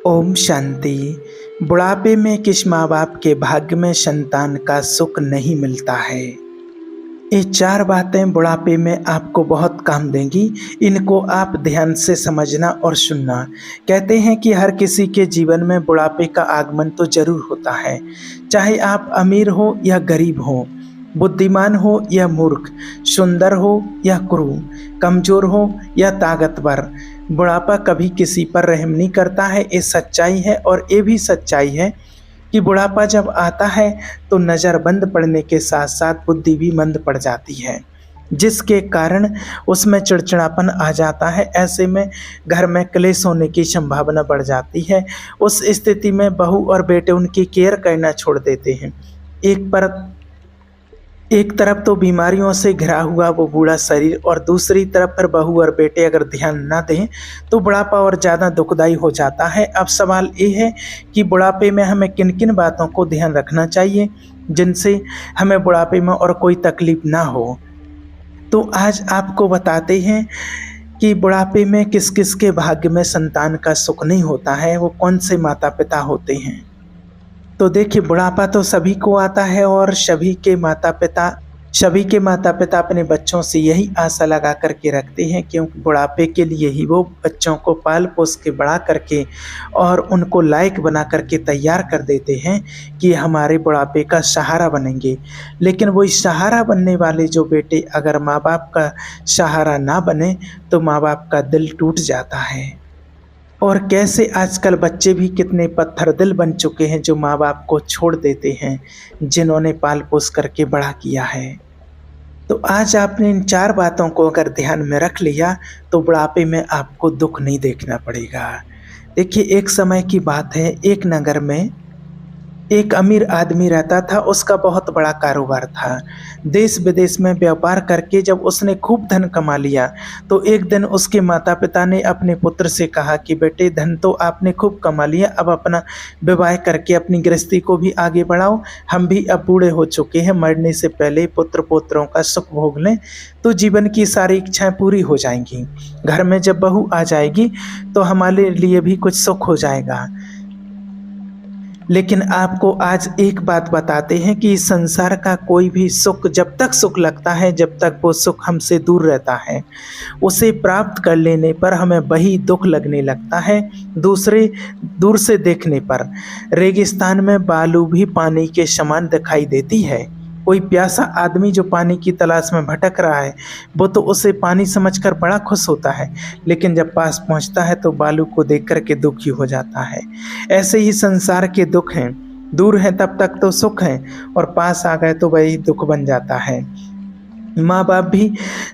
ओम शांति। बुढ़ापे में किस माँ बाप के भाग्य में संतान का सुख नहीं मिलता है। ये 4 बातें बुढ़ापे में आपको बहुत काम देंगी। इनको आप ध्यान से समझना और सुनना। कहते हैं कि हर किसी के जीवन में बुढ़ापे का आगमन तो जरूर होता है, चाहे आप अमीर हो या गरीब हो, बुद्धिमान हो या मूर्ख, सुंदर हो या क्रूर, कमजोर हो या ताकतवर। बुढ़ापा कभी किसी पर रहम नहीं करता है, ये सच्चाई है। और ये भी सच्चाई है कि बुढ़ापा जब आता है तो नज़र बंद पड़ने के साथ साथ बुद्धि भी मंद पड़ जाती है, जिसके कारण उसमें चिड़चिड़ापन आ जाता है। ऐसे में घर में क्लेश होने की संभावना बढ़ जाती है। उस स्थिति में बहू और बेटे उनकी केयर करना छोड़ देते हैं। एक तरफ तो बीमारियों से घिरा हुआ वो बूढ़ा शरीर, और दूसरी तरफ पर बहू और बेटे अगर ध्यान ना दें तो बुढ़ापा और ज़्यादा दुखदाई हो जाता है। अब सवाल ये है कि बुढ़ापे में हमें किन किन बातों को ध्यान रखना चाहिए जिनसे हमें बुढ़ापे में और कोई तकलीफ ना हो। तो आज आपको बताते हैं कि बुढ़ापे में किस किस के भाग्य में संतान का सुख नहीं होता है, वो कौन से माता पिता होते हैं। तो देखिए, बुढ़ापा तो सभी को आता है और सभी के माता पिता अपने बच्चों से यही आशा लगा करके रखते हैं, क्योंकि बुढ़ापे के लिए ही वो बच्चों को पाल पोस के बड़ा करके और उनको लायक बना करके तैयार कर देते हैं कि हमारे बुढ़ापे का सहारा बनेंगे। लेकिन वो इस सहारा बनने वाले जो बेटे अगर माँ बाप का सहारा ना बने तो माँ बाप का दिल टूट जाता है। और कैसे आजकल बच्चे भी कितने पत्थर दिल बन चुके हैं जो माँ बाप को छोड़ देते हैं, जिन्होंने पाल पोस करके बड़ा किया है। तो आज आपने इन 4 बातों को अगर ध्यान में रख लिया तो बुढ़ापे में आपको दुख नहीं देखना पड़ेगा। देखिए, एक समय की बात है, एक नगर में एक अमीर आदमी रहता था। उसका बहुत बड़ा कारोबार था। देश विदेश में व्यापार करके जब उसने खूब धन कमा लिया तो एक दिन उसके माता पिता ने अपने पुत्र से कहा कि बेटे, धन तो आपने खूब कमा लिया, अब अपना विवाह करके अपनी गृहस्थी को भी आगे बढ़ाओ। हम भी अब बूढ़े हो चुके हैं, मरने से पहले पुत्र पोत्रों का सुख भोग लें तो जीवन की सारी इच्छाएं पूरी हो जाएंगी। घर में जब बहू आ जाएगी तो हमारे लिए भी कुछ सुख हो जाएगा। लेकिन आपको आज एक बात बताते हैं कि इस संसार का कोई भी सुख जब तक सुख लगता है, जब तक वो सुख हमसे दूर रहता है, उसे प्राप्त कर लेने पर हमें वही दुख लगने लगता है। दूर से देखने पर रेगिस्तान में बालू भी पानी के समान दिखाई देती है। कोई प्यासा आदमी जो पानी की तलाश में भटक रहा है वो तो उसे पानी समझकर बड़ा खुश होता है, लेकिन जब पास पहुंचता है तो बालू को देख कर के दुखी हो जाता है। ऐसे ही संसार के दुख हैं, दूर हैं तब तक तो सुख हैं और पास आ गए तो वही दुख बन जाता है। माँ बाप भी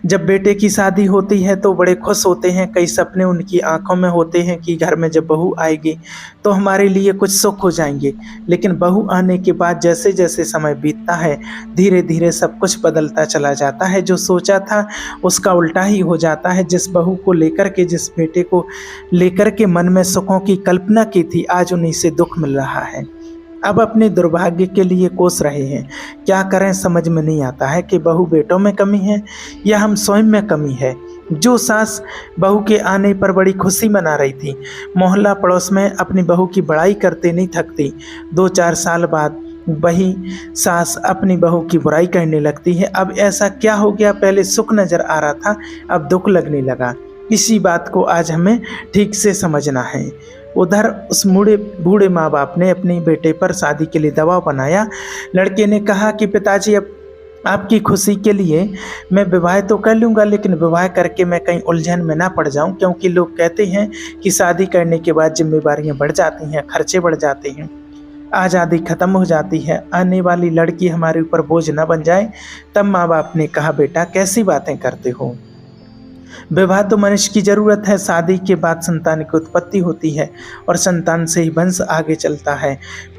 जब बेटे की शादी होती है तो बड़े खुश होते हैं। कई सपने उनकी आंखों में होते हैं कि घर में जब बहू आएगी तो हमारे लिए कुछ सुख हो जाएंगे। लेकिन बहू आने के बाद जैसे जैसे समय बीतता है धीरे धीरे सब कुछ बदलता चला जाता है। जो सोचा था उसका उल्टा ही हो जाता है। जिस बहू को लेकर के, जिस बेटे को लेकर के मन में सुखों की कल्पना की थी, आज उन्हीं से दुख मिल रहा है। अब अपने दुर्भाग्य के लिए कोस रहे हैं। क्या करें समझ में नहीं आता है कि बहू बेटों में कमी है या हम स्वयं में कमी है। जो सास बहू के आने पर बड़ी खुशी मना रही थी, मोहल्ला पड़ोस में अपनी बहू की बड़ाई करते नहीं थकती, 2-4 साल बाद वही सास अपनी बहू की बुराई करने लगती है। अब ऐसा क्या हो गया? पहले सुख नज़र आ रहा था, अब दुख लगने लगा। इसी बात को आज हमें ठीक से समझना है। उधर उस बूढ़े माँ बाप ने अपने बेटे पर शादी के लिए दबाव बनाया। लड़के ने कहा कि पिताजी, अब आपकी खुशी के लिए मैं विवाह तो कर लूँगा, लेकिन विवाह करके मैं कहीं उलझन में ना पड़ जाऊँ, क्योंकि लोग कहते हैं कि शादी करने के बाद जिम्मेदारियाँ बढ़ जाती हैं, खर्चे बढ़ जाते हैं, आज़ादी ख़त्म हो जाती है, आने वाली लड़की हमारे ऊपर बोझ न बन जाए। तब माँ बाप ने कहा, बेटा कैसी बातें करते हो, विवाह तो मनुष्य की ज़रूरत है। शादी के बाद संतान की उत्पत्ति होती है और संतान से ही वंश आगे चलता है।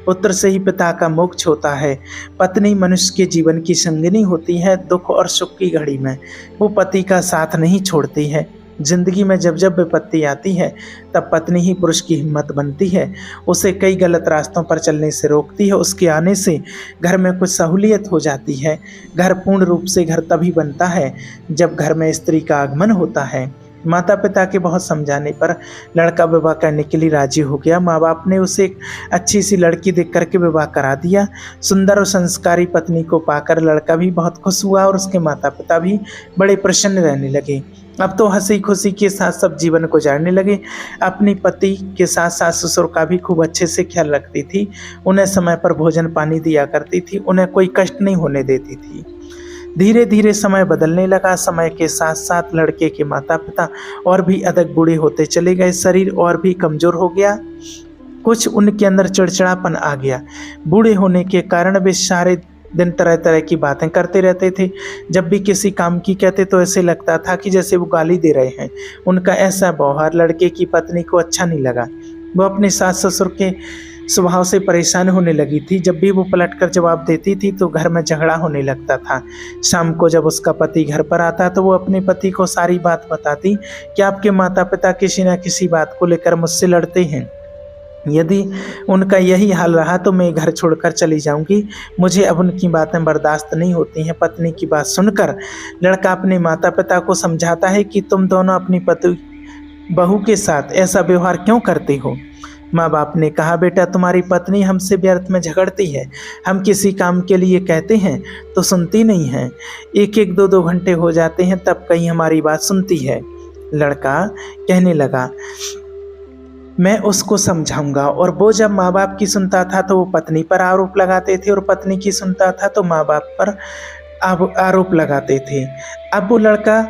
पुत्र से ही पिता का मोक्ष होता है। पत्नी मनुष्य के जीवन की संगिनी होती है। दुख और सुख की घड़ी में वो पति का साथ नहीं छोड़ती है। जिंदगी में जब जब विपत्ति आती है तब पत्नी ही पुरुष की हिम्मत बनती है, उसे कई गलत रास्तों पर चलने से रोकती है। उसके आने से घर में कुछ सहूलियत हो जाती है। घर पूर्ण रूप से घर तभी बनता है जब घर में स्त्री का आगमन होता है। माता पिता के बहुत समझाने पर लड़का विवाह करने के लिए राजी हो गया। माँ बाप ने उसे एक अच्छी सी लड़की देख करके विवाह करा दिया। सुंदर और संस्कारी पत्नी को पाकर लड़का भी बहुत खुश हुआ और उसके माता पिता भी बड़े प्रसन्न रहने लगे। अब तो हंसी खुशी के साथ सब जीवन गुजारने लगे। अपनी पति के साथ सास ससुर का भी खूब अच्छे से ख्याल रखती थी, उन्हें समय पर भोजन पानी दिया करती थी, उन्हें कोई कष्ट नहीं होने देती थी। धीरे धीरे समय बदलने लगा। समय के साथ साथ लड़के के माता पिता और भी अधिक बूढ़े होते चले गए, शरीर और भी कमजोर हो गया, कुछ उनके अंदर चिड़चिड़ापन आ गया। बूढ़े होने के कारण वे सारे दिन तरह तरह की बातें करते रहते थे। जब भी किसी काम की कहते तो ऐसे लगता था कि जैसे वो गाली दे रहे हैं। उनका ऐसा व्यवहार लड़के की पत्नी को अच्छा नहीं लगा। वो अपने सास ससुर के स्वभाव से परेशान होने लगी थी। जब भी वो पलटकर जवाब देती थी तो घर में झगड़ा होने लगता था। शाम को जब उसका पति घर पर आता तो वो अपने पति को सारी बात बताती कि आपके माता पिता किसी न किसी बात को लेकर मुझसे लड़ते हैं। यदि उनका यही हाल रहा तो मैं घर छोड़कर चली जाऊंगी। मुझे अब उनकी बातें बर्दाश्त नहीं होती हैं। पत्नी की बात सुनकर लड़का अपने माता पिता को समझाता है कि तुम दोनों अपनी पति बहू के साथ ऐसा व्यवहार क्यों करते हो। माँ बाप ने कहा, बेटा तुम्हारी पत्नी हमसे व्यर्थ में झगड़ती है। हम किसी काम के लिए कहते हैं तो सुनती नहीं है। एक एक दो दो घंटे हो जाते हैं तब कहीं हमारी बात सुनती है। लड़का कहने लगा, मैं उसको समझाऊंगा। और वो जब माँ बाप की सुनता था तो वो पत्नी पर आरोप लगाते थे और पत्नी की सुनता था तो माँ बाप पर आरोप लगाते थे। अब वो लड़का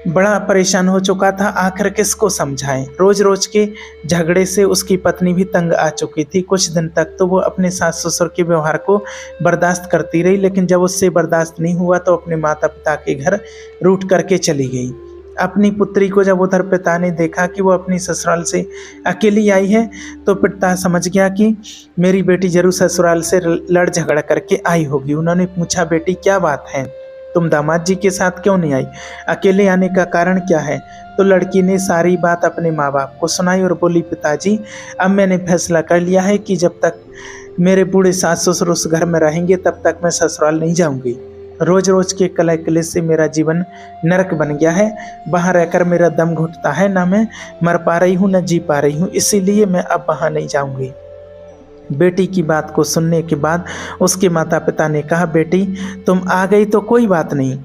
बड़ा परेशान हो चुका था, आखिर किसको समझाएं। रोज रोज के झगड़े से उसकी पत्नी भी तंग आ चुकी थी। कुछ दिन तक तो वो अपने सास ससुर के व्यवहार को बर्दाश्त करती रही, लेकिन जब उससे बर्दाश्त नहीं हुआ तो अपने माता पिता के घर रूठ करके चली गई। अपनी पुत्री को जब उधर पिता ने देखा कि वो अपनी ससुराल से अकेली आई है तो पिता समझ गया कि मेरी बेटी जरूर ससुराल से लड़ झगड़ करके आई होगी। उन्होंने पूछा, बेटी क्या बात है, तुम दामाद जी के साथ क्यों नहीं आई, अकेले आने का कारण क्या है। तो लड़की ने सारी बात अपने माँ बाप को सुनाई और बोली, पिताजी अब मैंने फैसला कर लिया है कि जब तक मेरे बूढ़े सास ससुर उस घर में रहेंगे तब तक मैं ससुराल नहीं जाऊंगी। रोज रोज के कलह कले से मेरा जीवन नरक बन गया है। वहाँ रहकर मेरा दम घुटता है, ना मैं मर पा रही हूँ न जी पा रही हूँ, इसीलिए मैं अब वहाँ नहीं जाऊंगी। बेटी की बात को सुनने के बाद उसके माता पिता ने कहा, बेटी तुम आ गई तो कोई बात नहीं,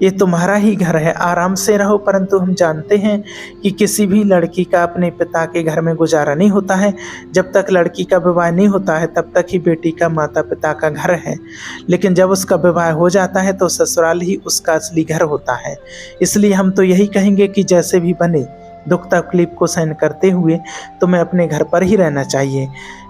ये तुम्हारा ही घर है, आराम से रहो। परंतु हम जानते हैं कि किसी भी लड़की का अपने पिता के घर में गुजारा नहीं होता है। जब तक लड़की का विवाह नहीं होता है तब तक ही बेटी का माता पिता का घर है, लेकिन जब उसका विवाह हो जाता है तो ससुराल ही उसका असली घर होता है। इसलिए हम तो यही कहेंगे कि जैसे भी बने दुख तकलीफ को सहन करते हुए तुम्हें अपने घर पर ही रहना चाहिए।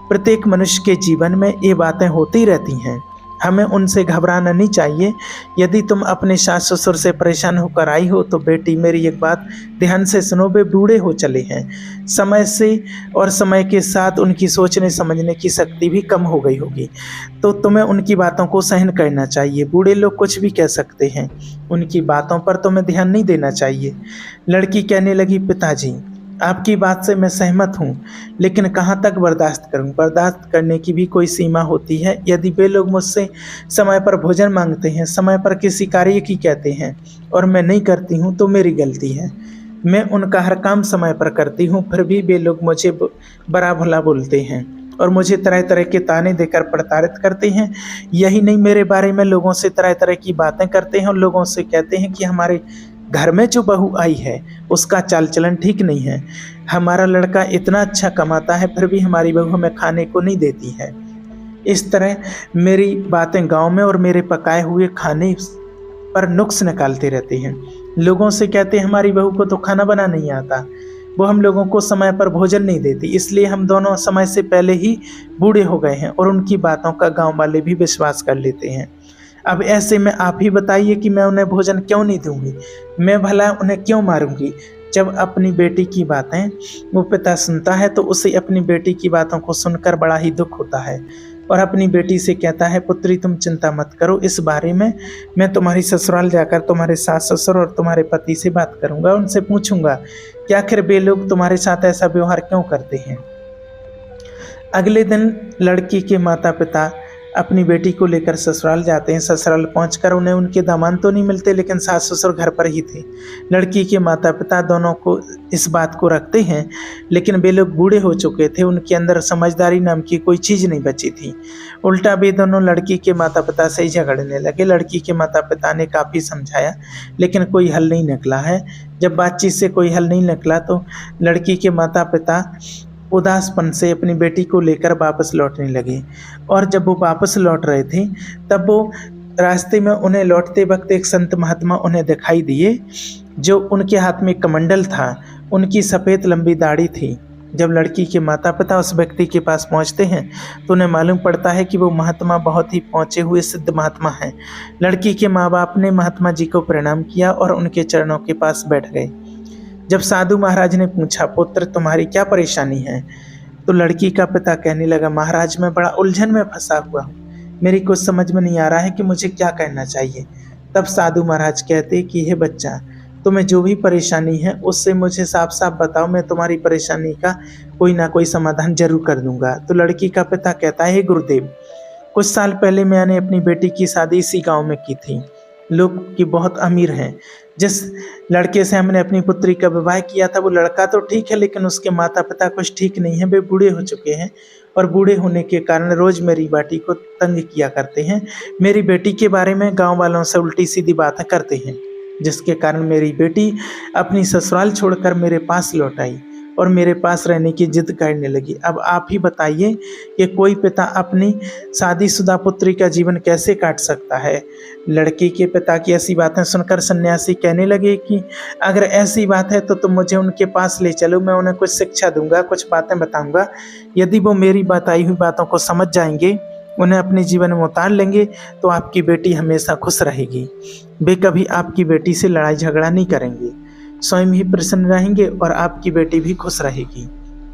प्रत्येक मनुष्य के जीवन में ये बातें होती रहती हैं, हमें उनसे घबराना नहीं चाहिए। यदि तुम अपने सास ससुर से परेशान होकर आई हो तो बेटी मेरी एक बात ध्यान से सुनो, वे बूढ़े हो चले हैं। समय से और समय के साथ उनकी सोचने समझने की शक्ति भी कम हो गई होगी, तो तुम्हें उनकी बातों को सहन करना चाहिए। बूढ़े लोग कुछ भी कह सकते हैं, उनकी बातों पर तुम्हें ध्यान नहीं देना चाहिए। लड़की कहने लगी, पिताजी आपकी बात से मैं सहमत हूँ, लेकिन कहाँ तक बर्दाश्त करूँ। बर्दाश्त करने की भी कोई सीमा होती है। यदि वे लोग मुझसे समय पर भोजन मांगते हैं, समय पर किसी कार्य की कहते हैं और मैं नहीं करती हूँ तो मेरी गलती है। मैं उनका हर काम समय पर करती हूँ, फिर भी वे लोग मुझे बड़ा भला बोलते हैं और मुझे तरह तरह के ताने देकर प्रताड़ित करते हैं। यही नहीं, मेरे बारे में लोगों से तरह तरह की बातें करते हैं और लोगों से कहते हैं कि हमारे घर में जो बहू आई है उसका चाल चलन ठीक नहीं है। हमारा लड़का इतना अच्छा कमाता है फिर भी हमारी बहू हमें खाने को नहीं देती है। इस तरह मेरी बातें गांव में और मेरे पकाए हुए खाने पर नुक्स निकालते रहते हैं। लोगों से कहते हैं हमारी बहू को तो खाना बना नहीं आता, वो हम लोगों को समय पर भोजन नहीं देती, इसलिए हम दोनों समय से पहले ही बूढ़े हो गए हैं और उनकी बातों का गाँव वाले भी विश्वास कर लेते हैं। अब ऐसे में आप ही बताइए कि मैं उन्हें भोजन क्यों नहीं दूंगी, मैं भला उन्हें क्यों मारूंगी। जब अपनी बेटी की बातें वो पिता सुनता है तो उसे अपनी बेटी की बातों को सुनकर बड़ा ही दुख होता है और अपनी बेटी से कहता है, पुत्री तुम चिंता मत करो, इस बारे में मैं तुम्हारी ससुराल जाकर तुम्हारे सास ससुर और तुम्हारे पति से बात करूंगा, उनसे पूछूंगा कि आखिर वे लोग तुम्हारे साथ ऐसा व्यवहार क्यों करते हैं। अगले दिन लड़की के माता पिता अपनी बेटी को लेकर ससुराल जाते हैं। ससुराल पहुंचकर उन्हें उनके दामाद तो नहीं मिलते, लेकिन सास ससुर घर पर ही थे। लड़की के माता पिता दोनों को इस बात को रखते हैं, लेकिन वे लोग बूढ़े हो चुके थे, उनके अंदर समझदारी नाम की कोई चीज़ नहीं बची थी। उल्टा वे दोनों लड़की के माता पिता से ही झगड़ने लगे। लड़की के माता पिता ने काफ़ी समझाया, लेकिन कोई हल नहीं निकला है। जब बातचीत से कोई हल नहीं निकला तो लड़की के माता पिता उदासपन से अपनी बेटी को लेकर वापस लौटने लगे। और जब वो वापस लौट रहे थे तब वो रास्ते में उन्हें लौटते वक्त एक संत महात्मा उन्हें दिखाई दिए, जो उनके हाथ में कमंडल था, उनकी सफ़ेद लंबी दाढ़ी थी। जब लड़की के माता पिता उस व्यक्ति के पास पहुंचते हैं तो उन्हें मालूम पड़ता है कि वो महात्मा बहुत ही पहुँचे हुए सिद्ध महात्मा हैं। लड़की के माँ बाप ने महात्मा जी को प्रणाम किया और उनके चरणों के पास बैठ गए। जब साधु महाराज ने पूछा, पुत्र तुम्हारी क्या परेशानी है, तो लड़की का पिता कहने लगा, महाराज मैं बड़ा उलझन में फंसा हुआ हूँ, मेरी कुछ समझ में नहीं आ रहा है कि मुझे क्या करना चाहिए। तब साधु महाराज कहते कि हे बच्चा, तुम्हें जो भी परेशानी है उससे मुझे साफ साफ बताओ, मैं तुम्हारी परेशानी का कोई ना कोई समाधान जरूर कर दूंगा। तो लड़की का पिता कहता है, हे गुरुदेव, कुछ साल पहले मैंने अपनी बेटी की शादी इसी गाँव में की थी। लोग की बहुत अमीर हैं। जिस लड़के से हमने अपनी पुत्री का विवाह किया था वो लड़का तो ठीक है, लेकिन उसके माता पिता कुछ ठीक नहीं है। वे बूढ़े हो चुके हैं और बूढ़े होने के कारण रोज़ मेरी बेटी को तंग किया करते हैं। मेरी बेटी के बारे में गांव वालों से उल्टी सीधी बातें करते हैं, जिसके कारण मेरी बेटी अपनी ससुराल छोड़कर मेरे पास लौट आई और मेरे पास रहने की जिद करने लगी। अब आप ही बताइए कि कोई पिता अपनी शादीशुदा पुत्री का जीवन कैसे काट सकता है। लड़की के पिता की ऐसी बातें सुनकर सन्यासी कहने लगे कि अगर ऐसी बात है तो तुम मुझे उनके पास ले चलो, मैं उन्हें कुछ शिक्षा दूंगा, कुछ बातें बताऊंगा। यदि वो मेरी बताई हुई बातों को समझ जाएंगे, उन्हें अपने जीवन में उतार लेंगे, तो आपकी बेटी हमेशा खुश रहेगी। वे कभी आपकी बेटी से लड़ाई झगड़ा नहीं करेंगे, स्वयं ही प्रसन्न रहेंगे और आपकी बेटी भी खुश रहेगी।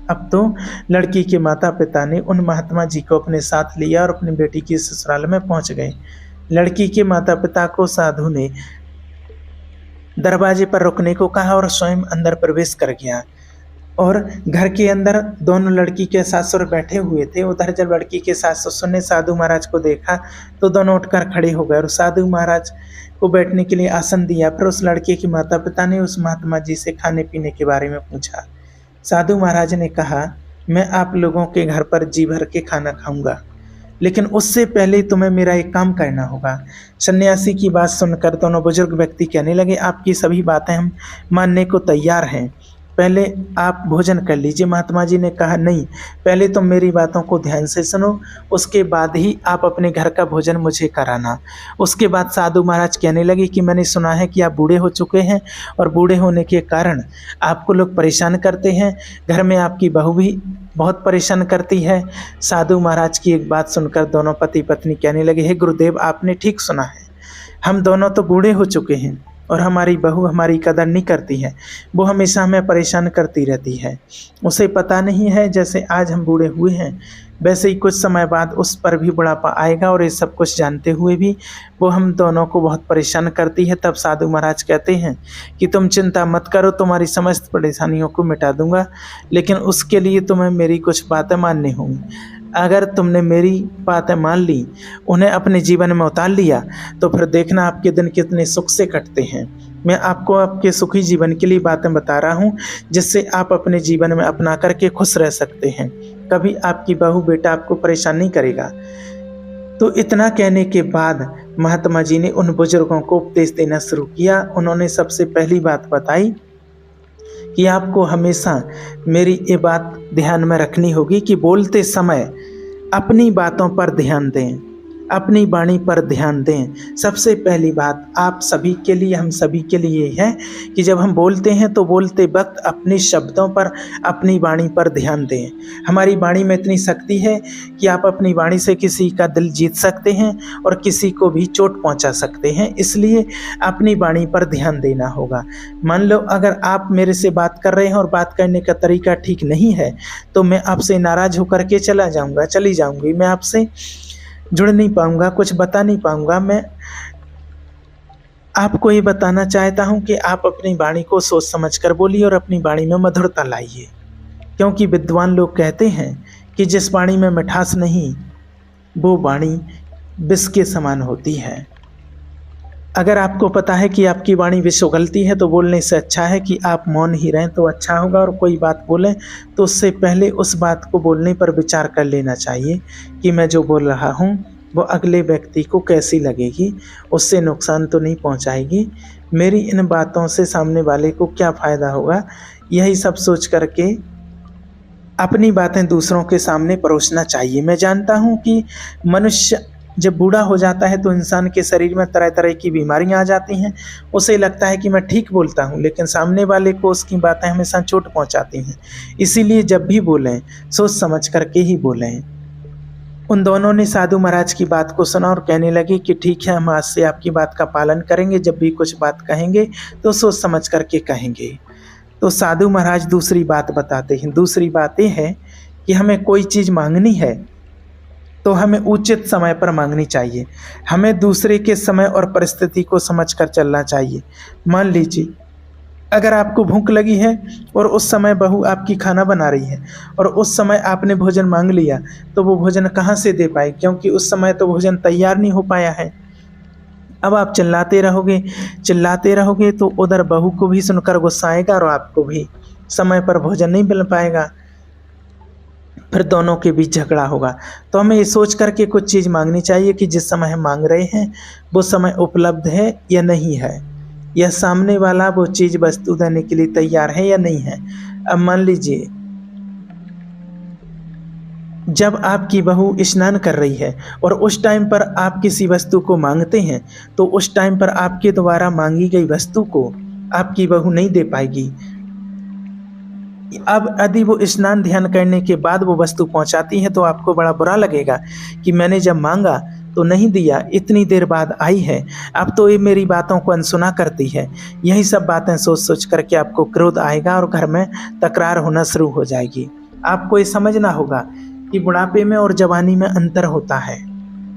अब तो लड़की के माता पिता ने उन महात्मा जी को अपने साथ लिया और अपनी बेटी की ससुराल में पहुंच गए। लड़की के माता पिता को साधु ने दरवाजे पर रुकने को कहा और स्वयं अंदर प्रवेश कर गया। और घर के अंदर दोनों लड़की के सास ससुर बैठे हुए थे। उधर जब लड़की के सास ससुर ने साधु महाराज को देखा तो दोनों उठकर खड़े हो गए और साधु महाराज को बैठने के लिए आसन दिया। फिर उस लड़के के माता पिता ने उस महात्मा जी से खाने पीने के बारे में पूछा। साधु महाराज ने कहा, मैं आप लोगों के घर पर जी भर के खाना खाऊंगा, लेकिन उससे पहले तुम्हें मेरा एक काम करना होगा। सन्यासी की बात सुनकर दोनों बुजुर्ग व्यक्ति कहने लगे, आपकी सभी बातें हम मानने को तैयार हैं, पहले आप भोजन कर लीजिए। महात्मा जी ने कहा, नहीं, पहले तुम मेरी बातों को ध्यान से सुनो, उसके बाद ही आप अपने घर का भोजन मुझे कराना। उसके बाद साधु महाराज कहने लगे कि मैंने सुना है कि आप बूढ़े हो चुके हैं और बूढ़े होने के कारण आपको लोग परेशान करते हैं, घर में आपकी बहू भी बहुत परेशान करती है। साधु महाराज की एक बात सुनकर दोनों पति पत्नी कहने लगे, हे गुरुदेव, आपने ठीक सुना है, हम दोनों तो बूढ़े हो चुके हैं और हमारी बहू हमारी कदर नहीं करती है, वो हमेशा हमें परेशान करती रहती है। उसे पता नहीं है जैसे आज हम बूढ़े हुए हैं वैसे ही कुछ समय बाद उस पर भी बुढ़ापा आएगा, और ये सब कुछ जानते हुए भी वो हम दोनों को बहुत परेशान करती है। तब साधु महाराज कहते हैं कि तुम चिंता मत करो, तुम्हारी समस्त परेशानियों को मिटा दूंगा, लेकिन उसके लिए तुम्हें मेरी कुछ बातें माननी होंगी। अगर तुमने मेरी बातें मान ली, उन्हें अपने जीवन में उतार लिया, तो फिर देखना आपके दिन कितने सुख से कटते हैं। मैं आपको आपके सुखी जीवन के लिए बातें बता रहा हूँ, जिससे आप अपने जीवन में अपना करके खुश रह सकते हैं। कभी आपकी बहू बेटा आपको परेशान नहीं करेगा। तो इतना कहने के बाद महात्मा जी ने उन बुजुर्गों को उपदेश देना शुरू किया। उन्होंने सबसे पहली बात बताई कि आपको हमेशा मेरी ये बात ध्यान में रखनी होगी कि बोलते समय अपनी बातों पर ध्यान दें, अपनी वाणी पर ध्यान दें। सबसे पहली बात आप सभी के लिए, हम सभी के लिए ये है कि जब हम बोलते हैं तो बोलते वक्त अपने शब्दों पर, अपनी वाणी पर ध्यान दें। हमारी वाणी में इतनी शक्ति है कि आप अपनी वाणी से किसी का दिल जीत सकते हैं और किसी को भी चोट पहुंचा सकते हैं, इसलिए अपनी वाणी पर ध्यान देना होगा। मान लो अगर आप मेरे से बात कर रहे हैं और बात करने का तरीका ठीक नहीं है, तो मैं आपसे नाराज़ होकर के चला जाऊँगा, चली जाऊँगी, मैं आपसे जुड़ नहीं पाऊंगा, कुछ बता नहीं पाऊंगा। मैं आपको ये बताना चाहता हूं कि आप अपनी वाणी को सोच समझकर बोलिए और अपनी वाणी में मधुरता लाइए, क्योंकि विद्वान लोग कहते हैं कि जिस वाणी में मिठास नहीं वो वाणी विष के समान होती है। अगर आपको पता है कि आपकी वाणी विष उगलती है तो बोलने से अच्छा है कि आप मौन ही रहें तो अच्छा होगा, और कोई बात बोलें तो उससे पहले उस बात को बोलने पर विचार कर लेना चाहिए कि मैं जो बोल रहा हूँ वो अगले व्यक्ति को कैसी लगेगी, उससे नुकसान तो नहीं पहुँचाएगी, मेरी इन बातों से सामने वाले को क्या फ़ायदा होगा। यही सब सोच करके अपनी बातें दूसरों के सामने परोसना चाहिए। मैं जानता हूँ कि मनुष्य जब बूढ़ा हो जाता है तो इंसान के शरीर में तरह तरह की बीमारियां आ जाती हैं। उसे लगता है कि मैं ठीक बोलता हूँ, लेकिन सामने वाले को उसकी बातें हमेशा चोट पहुँचाती हैं। इसीलिए जब भी बोलें सोच समझ करके ही बोलें। उन दोनों ने साधु महाराज की बात को सुना और कहने लगे कि ठीक है, हम आज से आपकी बात का पालन करेंगे, जब भी कुछ बात कहेंगे तो सोच समझ करके कहेंगे। तो साधु महाराज दूसरी बात बताते हैं। दूसरी बात यह है कि हमें कोई चीज़ मांगनी है तो हमें उचित समय पर मांगनी चाहिए। हमें दूसरे के समय और परिस्थिति को समझकर चलना चाहिए। मान लीजिए अगर आपको भूख लगी है और उस समय बहू आपकी खाना बना रही है और उस समय आपने भोजन मांग लिया, तो वो भोजन कहाँ से दे पाए, क्योंकि उस समय तो भोजन तैयार नहीं हो पाया है। अब आप चिल्लाते रहोगे तो उधर बहू को भी सुनकर गुस्सा आएगा और आपको भी समय पर भोजन नहीं मिल पाएगा, फिर दोनों के बीच झगड़ा होगा। तो हमें ये सोच करके कुछ चीज़ मांगनी चाहिए कि जिस समय हम मांग रहे हैं वो समय उपलब्ध है या नहीं है, या सामने वाला वो चीज़ वस्तु देने के लिए तैयार है या नहीं है। अब मान लीजिए जब आपकी बहू स्नान कर रही है और उस टाइम पर आप किसी वस्तु को मांगते हैं तो उस टाइम पर आपके द्वारा मांगी गई वस्तु को आपकी बहू नहीं दे पाएगी। अब यदि वो स्नान ध्यान करने के बाद वो वस्तु पहुंचाती है तो आपको बड़ा बुरा लगेगा कि मैंने जब मांगा तो नहीं दिया, इतनी देर बाद आई है, अब तो ये मेरी बातों को अनसुना करती है। यही सब बातें सोच सोच करके आपको क्रोध आएगा और घर में तकरार होना शुरू हो जाएगी। आपको ये समझना होगा कि बुढ़ापे में और जवानी में अंतर होता है।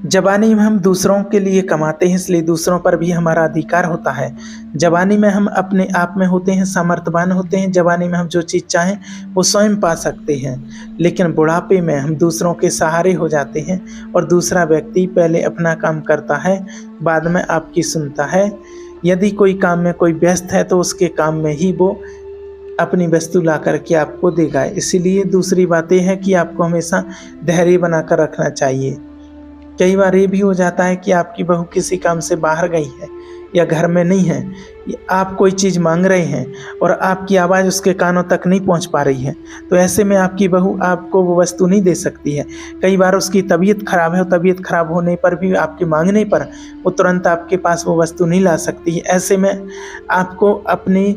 जवानी में हम दूसरों के लिए कमाते हैं, इसलिए दूसरों पर भी हमारा अधिकार होता है। जवानी में हम अपने आप में होते हैं, सामर्थ्यवान होते हैं। जवानी में हम जो चीज़ चाहें वो स्वयं पा सकते हैं, लेकिन बुढ़ापे में हम दूसरों के सहारे हो जाते हैं और दूसरा व्यक्ति पहले अपना काम करता है, बाद में आपकी सुनता है। यदि कोई काम में कोई व्यस्त है तो उसके काम में ही वो अपनी वस्तु ला करके आपको देगा। इसीलिए दूसरी बात यह है कि आपको हमेशा धैर्य बनाकर रखना चाहिए। कई बार ये भी हो जाता है कि आपकी बहू किसी काम से बाहर गई है या घर में नहीं है, आप कोई चीज़ मांग रहे हैं और आपकी आवाज़ उसके कानों तक नहीं पहुंच पा रही है, तो ऐसे में आपकी बहू आपको वो वस्तु नहीं दे सकती है। कई बार उसकी तबीयत खराब है और तबीयत खराब होने पर भी आपके मांगने पर वो तुरंत आपके पास वो वस्तु नहीं ला सकती है। ऐसे में आपको अपनी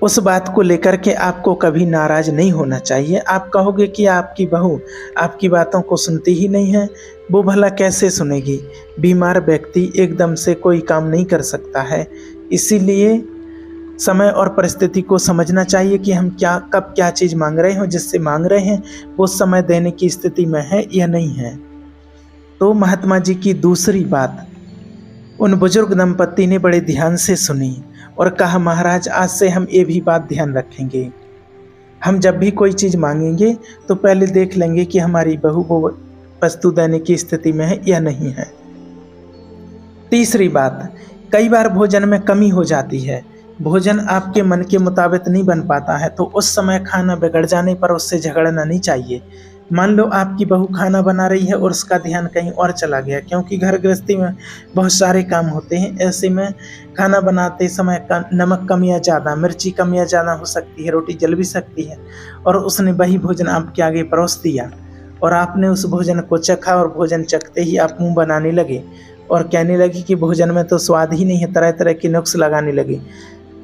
उस बात को लेकर के आपको कभी नाराज़ नहीं होना चाहिए। आप कहोगे कि आपकी बहू आपकी बातों को सुनती ही नहीं है, वो भला कैसे सुनेगी। बीमार व्यक्ति एकदम से कोई काम नहीं कर सकता है। इसीलिए समय और परिस्थिति को समझना चाहिए कि हम कब क्या चीज़ मांग रहे हैं, जिससे मांग रहे हैं वो समय देने की स्थिति में है या नहीं है। तो महात्मा जी की दूसरी बात उन बुजुर्ग दंपत्ति ने बड़े ध्यान से सुनी और कहा, महाराज आज से हम ये भी बात ध्यान रखेंगे, हम जब भी कोई चीज़ मांगेंगे तो पहले देख लेंगे कि हमारी बहू वो वस्तु देने की स्थिति में है या नहीं है। तीसरी बात, कई बार भोजन में कमी हो जाती है, भोजन आपके मन के मुताबिक नहीं बन पाता है, तो उस समय खाना बिगड़ जाने पर उससे झगड़ना नहीं चाहिए। मान लो आपकी बहू खाना बना रही है और उसका ध्यान कहीं और चला गया, क्योंकि घर गृहस्थी में बहुत सारे काम होते हैं। ऐसे में खाना बनाते समय नमक कम या ज़्यादा, मिर्ची कम या ज़्यादा हो सकती है, रोटी जल भी सकती है, और उसने वही भोजन आपके आगे परोस दिया और आपने उस भोजन को चखा और भोजन चखते ही आप मुँह बनाने लगे और कहने लगी कि भोजन में तो स्वाद ही नहीं है। तरह तरह के नुक्स लगाने लगे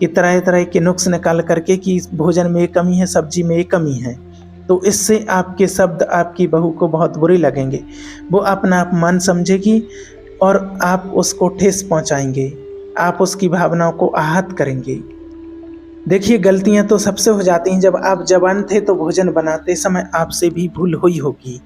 कि तरह तरह के नुक्स निकाल करके कि भोजन में ये कमी है, सब्जी में ये कमी है। तो इससे आपके शब्द आपकी बहू को बहुत बुरे लगेंगे, वो अपना अपमान समझेगी और आप उसको ठेस पहुंचाएंगे, आप उसकी भावनाओं को आहत करेंगे। देखिए, गलतियां तो सबसे हो जाती हैं। जब आप जवान थे तो भोजन बनाते समय आपसे भी भूल हुई होगी,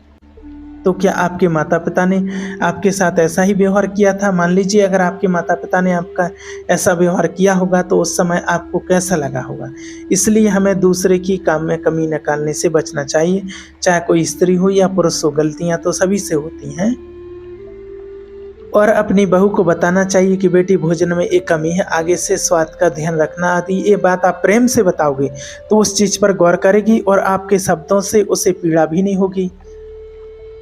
तो क्या आपके माता पिता ने आपके साथ ऐसा ही व्यवहार किया था? मान लीजिए अगर आपके माता पिता ने आपका ऐसा व्यवहार किया होगा तो उस समय आपको कैसा लगा होगा? इसलिए हमें दूसरे की काम में कमी निकालने से बचना चाहिए, चाहे कोई स्त्री हो या पुरुष हो। गलतियां तो सभी से होती हैं। और अपनी बहू को बताना चाहिए कि बेटी भोजन में एक कमी है, आगे से स्वाद का ध्यान रखना आदि। ये बात आप प्रेम से बताओगे तो उस चीज़ पर गौर करेगी और आपके शब्दों से उसे पीड़ा भी नहीं होगी।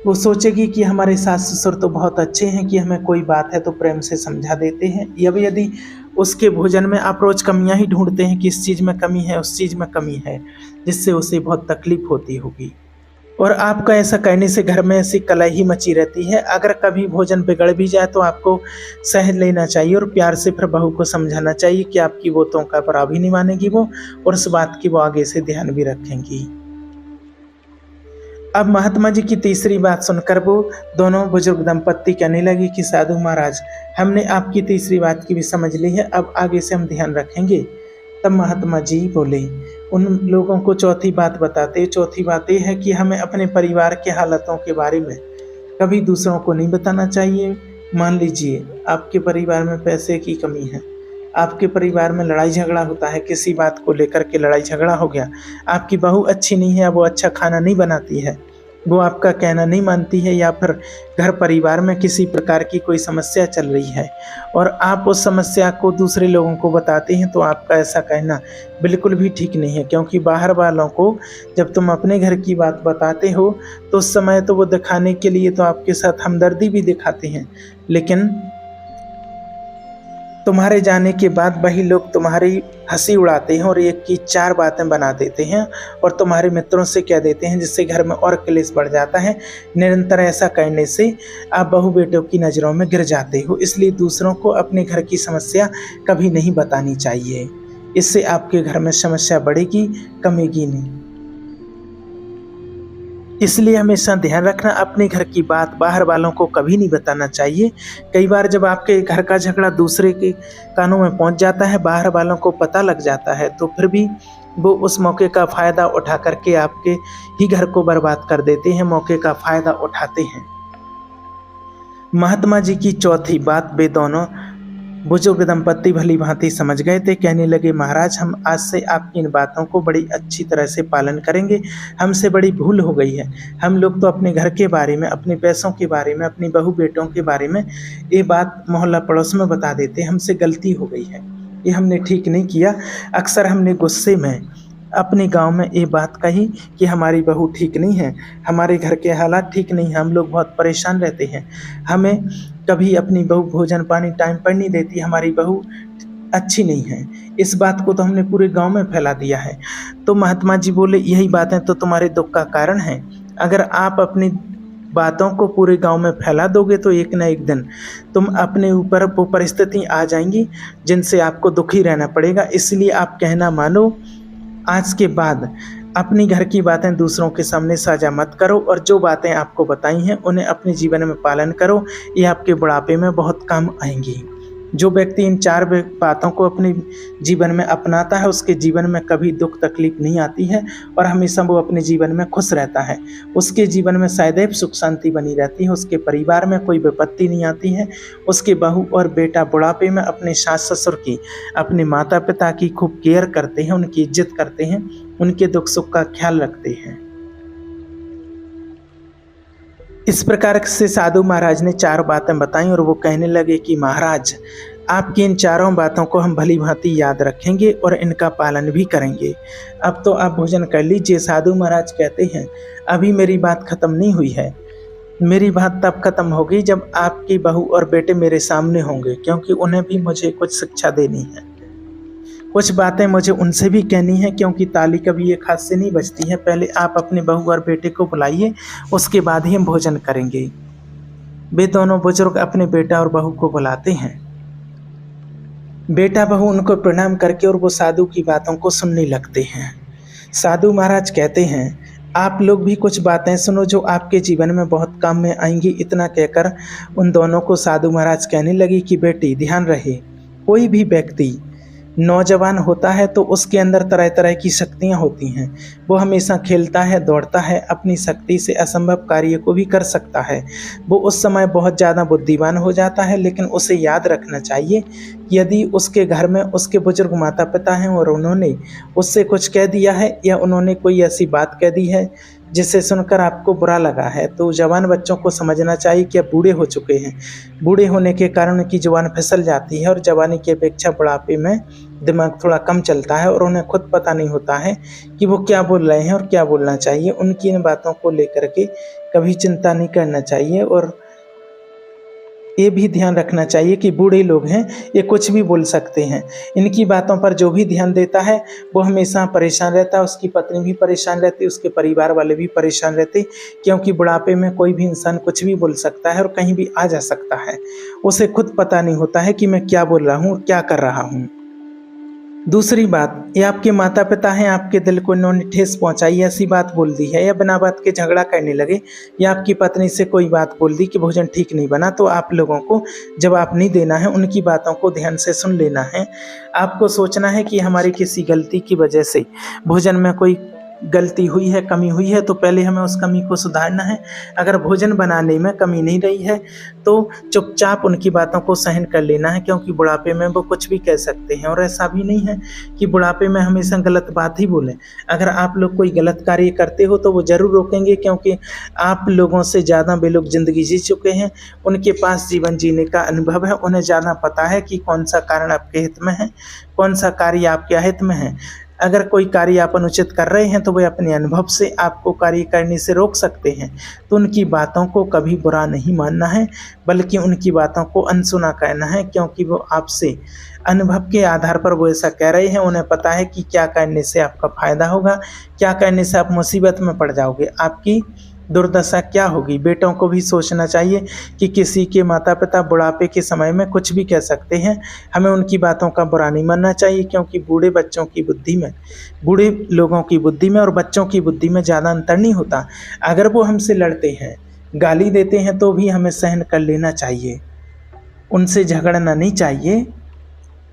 वो सोचेगी कि हमारे सास ससुर तो बहुत अच्छे हैं कि हमें कोई बात है तो प्रेम से समझा देते हैं। यदि उसके भोजन में आप रोज़ कमियां ही ढूंढते हैं कि इस चीज़ में कमी है, उस चीज़ में कमी है, जिससे उसे बहुत तकलीफ होती होगी। और आपका ऐसा कहने से घर में ऐसी कलह ही मची रहती है। अगर कभी भोजन बिगड़ भी जाए तो आपको सह लेना चाहिए और प्यार से फिर बहू को समझाना चाहिए कि आपकी बातों का बुरा भी नहीं मानेगी वो, और उस बात की वो आगे से ध्यान भी रखेंगी। अब महात्मा जी की तीसरी बात सुनकर वो दोनों बुजुर्ग दंपत्ति कहने लगे कि साधु महाराज, हमने आपकी तीसरी बात की भी समझ ली है, अब आगे से हम ध्यान रखेंगे। तब महात्मा जी बोले, उन लोगों को चौथी बात बताते। चौथी बात यह है कि हमें अपने परिवार के हालातों के बारे में कभी दूसरों को नहीं बताना चाहिए। मान लीजिए आपके परिवार में पैसे की कमी है, आपके परिवार में लड़ाई झगड़ा होता है, किसी बात को लेकर के लड़ाई झगड़ा हो गया, आपकी बहू अच्छी नहीं है, वो अच्छा खाना नहीं बनाती है, वो आपका कहना नहीं मानती है, या फिर घर परिवार में किसी प्रकार की कोई समस्या चल रही है और आप उस समस्या को दूसरे लोगों को बताते हैं, तो आपका ऐसा कहना बिल्कुल भी ठीक नहीं है। क्योंकि बाहर वालों को जब तुम अपने घर की बात बताते हो तो उस समय तो वो दिखाने के लिए तो आपके साथ हमदर्दी भी दिखाते हैं, लेकिन तुम्हारे जाने के बाद वही लोग तुम्हारी हंसी उड़ाते हैं और एक की चार बातें बना देते हैं और तुम्हारे मित्रों से कह देते हैं, जिससे घर में और क्लेश बढ़ जाता है। निरंतर ऐसा करने से आप बहू बेटों की नज़रों में गिर जाते हो। इसलिए दूसरों को अपने घर की समस्या कभी नहीं बतानी चाहिए, इससे आपके घर में समस्या बढ़ेगी, कमेगी नहीं। इसलिए हमेशा ध्यान रखना, अपने घर की बात बाहर वालों को कभी नहीं बताना चाहिए। कई बार जब आपके घर का झगड़ा दूसरे के कानों में पहुंच जाता है, बाहर वालों को पता लग जाता है, तो फिर भी वो उस मौके का फ़ायदा उठा करके आपके ही घर को बर्बाद कर देते हैं, मौके का फ़ायदा उठाते हैं। महात्मा जी की चौथी बात वे दोनों बुजुर्ग दंपत्ति भली भांति समझ गए थे। कहने लगे, महाराज, हम आज से आपकी इन बातों को बड़ी अच्छी तरह से पालन करेंगे। हमसे बड़ी भूल हो गई है। हम लोग तो अपने घर के बारे में, अपने पैसों के बारे में, अपनी बहू बेटों के बारे में ये बात मोहल्ला पड़ोस में बता देते। हमसे गलती हो गई है, ये हमने ठीक नहीं किया। अक्सर हमने गुस्से में अपने गांव में ये बात कही कि हमारी बहू ठीक नहीं है, हमारे घर के हालात ठीक नहीं हैं, हम लोग बहुत परेशान रहते हैं, हमें कभी अपनी बहू भोजन पानी टाइम पर नहीं देती, हमारी बहू अच्छी नहीं है। इस बात को तो हमने पूरे गांव में फैला दिया है। तो महात्मा जी बोले, यही बातें तो तुम्हारे दुख का कारण है। अगर आप अपनी बातों को पूरे गांव में फैला दोगे तो एक न एक दिन तुम अपने ऊपर वो परिस्थिति आ जाएंगी जिनसे आपको दुखी रहना पड़ेगा। इसलिए आप कहना मानो, आज के बाद अपनी घर की बातें दूसरों के सामने साझा मत करो और जो बातें आपको बताई हैं उन्हें अपने जीवन में पालन करो। ये आपके बुढ़ापे में बहुत काम आएंगी। जो व्यक्ति इन चार बातों को अपने जीवन में अपनाता है, उसके जीवन में कभी दुख तकलीफ नहीं आती है और हमेशा वो अपने जीवन में खुश रहता है। उसके जीवन में सदैव सुख शांति बनी रहती है, उसके परिवार में कोई विपत्ति नहीं आती है। उसके बहू और बेटा बुढ़ापे में अपने सास ससुर की, अपने माता पिता की खूब केयर करते हैं, उनकी इज्जत करते हैं, उनके दुख सुख का ख्याल रखते हैं। इस प्रकार से साधु महाराज ने चार बातें बताई और वो कहने लगे कि महाराज, आपकी इन चारों बातों को हम भली भांति याद रखेंगे और इनका पालन भी करेंगे। अब तो आप भोजन कर लीजिए। साधु महाराज कहते हैं, अभी मेरी बात खत्म नहीं हुई है। मेरी बात तब खत्म होगी जब आपकी बहू और बेटे मेरे सामने होंगे, क्योंकि उन्हें भी मुझे कुछ शिक्षा देनी है। कुछ बातें मुझे उनसे भी कहनी है, क्योंकि ताली कभी एक हाथ से नहीं बजती है। पहले आप अपने बहू और बेटे को बुलाइए, उसके बाद ही हम भोजन करेंगे। वे दोनों बुजुर्ग अपने बेटा और बहू को बुलाते हैं। बेटा बहू उनको प्रणाम करके और वो साधु की बातों को सुनने लगते हैं। साधु महाराज कहते हैं, आप लोग भी कुछ बातें सुनो जो आपके जीवन में बहुत काम में आएंगी। इतना कहकर उन दोनों को साधु महाराज कहने लगी कि बेटी, ध्यान रहे, कोई भी व्यक्ति नौजवान होता है तो उसके अंदर तरह तरह की शक्तियाँ होती हैं। वो हमेशा खेलता है, दौड़ता है, अपनी शक्ति से असंभव कार्य को भी कर सकता है। वो उस समय बहुत ज़्यादा बुद्धिमान हो जाता है, लेकिन उसे याद रखना चाहिए कि यदि उसके घर में उसके बुजुर्ग माता पिता हैं और उन्होंने उससे कुछ कह दिया है या उन्होंने कोई ऐसी बात कह दी है जिसे सुनकर आपको बुरा लगा है, तो जवान बच्चों को समझना चाहिए कि अब बूढ़े हो चुके हैं। बूढ़े होने के कारण उनकी जुबान फिसल जाती है और जवानी की अपेक्षा बुढ़ापे में दिमाग थोड़ा कम चलता है और उन्हें खुद पता नहीं होता है कि वो क्या बोल रहे हैं और क्या बोलना चाहिए। उनकी इन बातों को लेकर के कभी चिंता नहीं करना चाहिए और ये भी ध्यान रखना चाहिए कि बूढ़े लोग हैं, ये कुछ भी बोल सकते हैं। इनकी बातों पर जो भी ध्यान देता है वो हमेशा परेशान रहता है, उसकी पत्नी भी परेशान रहती है, उसके परिवार वाले भी परेशान रहते, क्योंकि बुढ़ापे में कोई भी इंसान कुछ भी बोल सकता है और कहीं भी आ जा सकता है। उसे खुद पता नहीं होता है कि मैं क्या बोल रहा हूँ और क्या कर रहा हूँ। दूसरी बात, ये आपके माता पिता हैं, आपके दिल को इन्होंने ठेस पहुंचाई, ऐसी बात बोल दी है या बिना बात के झगड़ा करने लगे या आपकी पत्नी से कोई बात बोल दी कि भोजन ठीक नहीं बना, तो आप लोगों को जवाब नहीं देना है, उनकी बातों को ध्यान से सुन लेना है। आपको सोचना है कि हमारी किसी गलती की वजह से भोजन में कोई गलती हुई है, कमी हुई है, तो पहले हमें उस कमी को सुधारना है। अगर भोजन बनाने में कमी नहीं रही है तो चुपचाप उनकी बातों को सहन कर लेना है, क्योंकि बुढ़ापे में वो कुछ भी कह सकते हैं और ऐसा भी नहीं है कि बुढ़ापे में हमेशा गलत बात ही बोलें। अगर आप लोग कोई गलत कार्य करते हो तो वो ज़रूर रोकेंगे, क्योंकि आप लोगों से ज़्यादा वे लोग ज़िंदगी जी चुके हैं, उनके पास जीवन जीने का अनुभव है, उन्हें ज़्यादा पता है कि कौन सा कारण आपके हित में है, कौन सा कार्य आपके अहित में है। अगर कोई कार्य आप अनुचित कर रहे हैं तो वे अपने अनुभव से आपको कार्य करने से रोक सकते हैं। तो उनकी बातों को कभी बुरा नहीं मानना है, बल्कि उनकी बातों को अनसुना कहना है, क्योंकि वो आपसे अनुभव के आधार पर वो ऐसा कह रहे हैं। उन्हें पता है कि क्या करने से आपका फ़ायदा होगा, क्या करने से आप मुसीबत में पड़ जाओगे, आपकी दुर्दशा क्या होगी। बेटों को भी सोचना चाहिए कि किसी के माता पिता बुढ़ापे के समय में कुछ भी कह सकते हैं, हमें उनकी बातों का बुरा नहीं मानना चाहिए, क्योंकि बूढ़े लोगों की बुद्धि में और बच्चों की बुद्धि में ज़्यादा अंतर नहीं होता। अगर वो हमसे लड़ते हैं, गाली देते हैं, तो भी हमें सहन कर लेना चाहिए, उनसे झगड़ना नहीं चाहिए।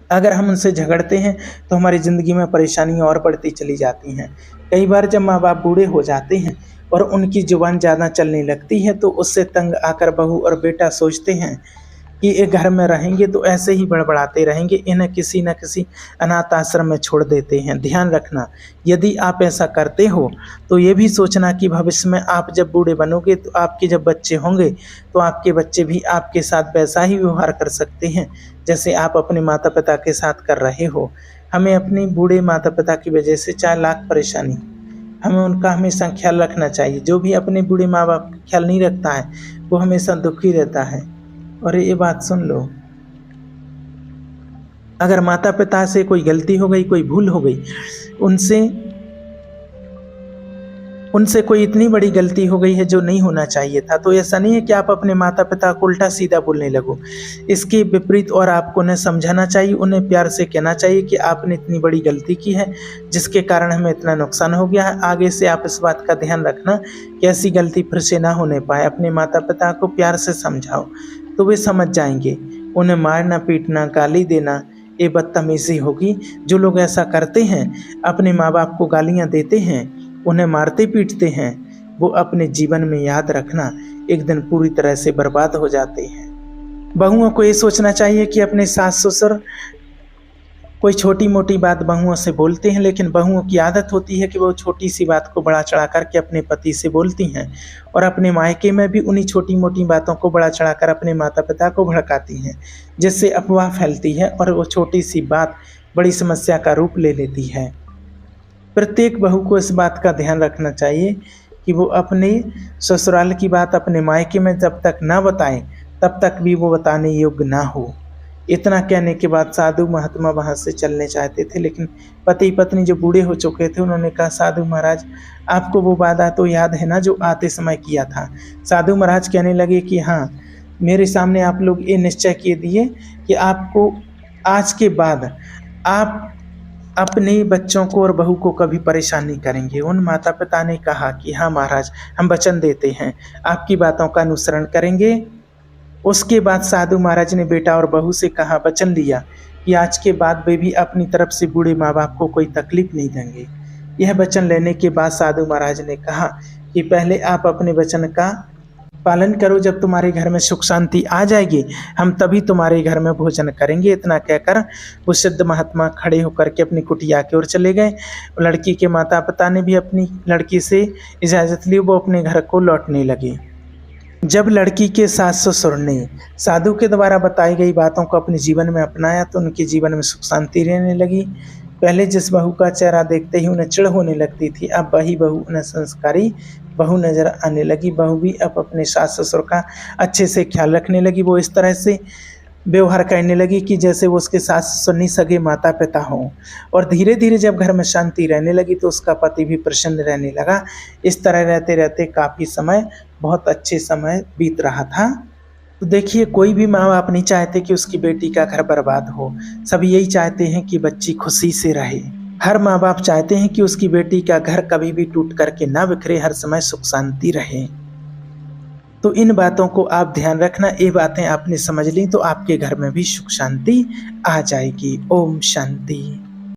अगर हम उनसे झगड़ते हैं तो हमारी ज़िंदगी में परेशानियाँ और बढ़ती चली जाती हैं। कई बार जब माँ बाप बूढ़े हो जाते हैं और उनकी जुबान ज़्यादा चलने लगती है तो उससे तंग आकर बहू और बेटा सोचते हैं कि ये घर में रहेंगे तो ऐसे ही बड़बड़ाते रहेंगे, इन्हें किसी न किसी अनाथ आश्रम में छोड़ देते हैं। ध्यान रखना, यदि आप ऐसा करते हो तो ये भी सोचना कि भविष्य में आप जब बूढ़े बनोगे तो आपके जब बच्चे होंगे तो आपके बच्चे भी आपके साथ वैसा ही व्यवहार कर सकते हैं जैसे आप अपने माता पिता के साथ कर रहे हो। हमें अपने बूढ़े माता पिता की वजह से 4 लाख परेशानी, हमें उनका हमेशा ख्याल रखना चाहिए। जो भी अपने बूढ़े माँ बाप का ख्याल नहीं रखता है वो हमेशा दुखी रहता है। और ये बात सुन लो, अगर माता पिता से कोई गलती हो गई, कोई भूल हो गई, उनसे कोई इतनी बड़ी गलती हो गई है जो नहीं होना चाहिए था, तो ऐसा नहीं है कि आप अपने माता पिता को उल्टा सीधा बोलने लगो। इसके विपरीत और आपको उन्हें समझाना चाहिए, उन्हें प्यार से कहना चाहिए कि आपने इतनी बड़ी गलती की है जिसके कारण हमें इतना नुकसान हो गया है। आगे से आप इस बात का ध्यान रखना कि ऐसी गलती फिर से ना होने पाए। अपने माता पिता को प्यार से समझाओ तो वे समझ जाएंगे। उन्हें मारना, पीटना, गाली देना ये बदतमीज़ी होगी। जो लोग ऐसा करते हैं, अपने माँ बाप को गालियाँ देते हैं, उन्हें मारते पीटते हैं, वो अपने जीवन में याद रखना एक दिन पूरी तरह से बर्बाद हो जाते हैं। बहुओं को ये सोचना चाहिए कि अपने सास ससुर कोई छोटी मोटी बात बहुओं से बोलते हैं, लेकिन बहुओं की आदत होती है कि वो छोटी सी बात को बड़ा चढ़ा करके अपने पति से बोलती हैं और अपने मायके में भी उन्हीं छोटी मोटी बातों को बड़ा चढ़ाकर अपने माता पिता को भड़काती हैं, जिससे अफवाह फैलती है और वो छोटी सी बात बड़ी समस्या का रूप ले लेती है। प्रत्येक बहू को इस बात का ध्यान रखना चाहिए कि वो अपने ससुराल की बात अपने मायके में जब तक ना बताएं तब तक भी वो बताने योग्य ना हो। इतना कहने के बाद साधु महात्मा वहाँ से चलने चाहते थे, लेकिन पति पत्नी जो बूढ़े हो चुके थे उन्होंने कहा, साधु महाराज आपको वो वादा तो याद है ना जो आते समय किया था। साधु महाराज कहने लगे कि हाँ, मेरे सामने आप लोग ये निश्चय किए दिए कि आपको आज के बाद आप अपने बच्चों को और बहू को कभी परेशान नहीं करेंगे। उन माता पिता ने कहा कि हाँ महाराज, हम वचन देते हैं आपकी बातों का अनुसरण करेंगे। उसके बाद साधु महाराज ने बेटा और बहू से कहा, वचन लिया कि आज के बाद वे भी अपनी तरफ से बूढ़े माँ बाप को कोई तकलीफ नहीं देंगे। यह वचन लेने के बाद साधु महाराज ने कहा कि पहले आप अपने वचन का पालन करो, जब तुम्हारे घर में सुख शांति आ जाएगी हम तभी तुम्हारे घर में भोजन करेंगे। इतना कहकर वो सिद्ध महात्मा खड़े होकर के अपनी कुटिया की ओर चले गए। लड़की के माता पिता ने भी अपनी लड़की से इजाज़त ली, वो अपने घर को लौटने लगे। जब लड़की के सास ससुर ने साधु के द्वारा बताई गई बातों को अपने जीवन में अपनाया तो उनके जीवन में सुख शांति रहने लगी। पहले जिस बहू का चेहरा देखते ही उन्हें चिढ़ होने लगती थी, अब वही बहू उन्हें संस्कारी बहू नजर आने लगी। बहू भी अब अपने सास ससुर का अच्छे से ख्याल रखने लगी। वो इस तरह से व्यवहार करने लगी कि जैसे वो उसके सास ससुर नहीं सगे माता पिता हों। और धीरे धीरे जब घर में शांति रहने लगी तो उसका पति भी प्रसन्न रहने लगा। इस तरह रहते रहते काफ़ी समय, बहुत अच्छे समय बीत रहा था। तो देखिए, कोई भी माँ बाप नहीं चाहते कि उसकी बेटी का घर बर्बाद हो। सभी यही चाहते हैं कि बच्ची खुशी से रहे। हर माँ बाप चाहते हैं कि उसकी बेटी का घर कभी भी टूट करके ना बिखरे, हर समय सुख शांति रहे। तो इन बातों को आप ध्यान रखना। ये बातें आपने समझ ली तो आपके घर में भी सुख शांति आ जाएगी। ओम शांति।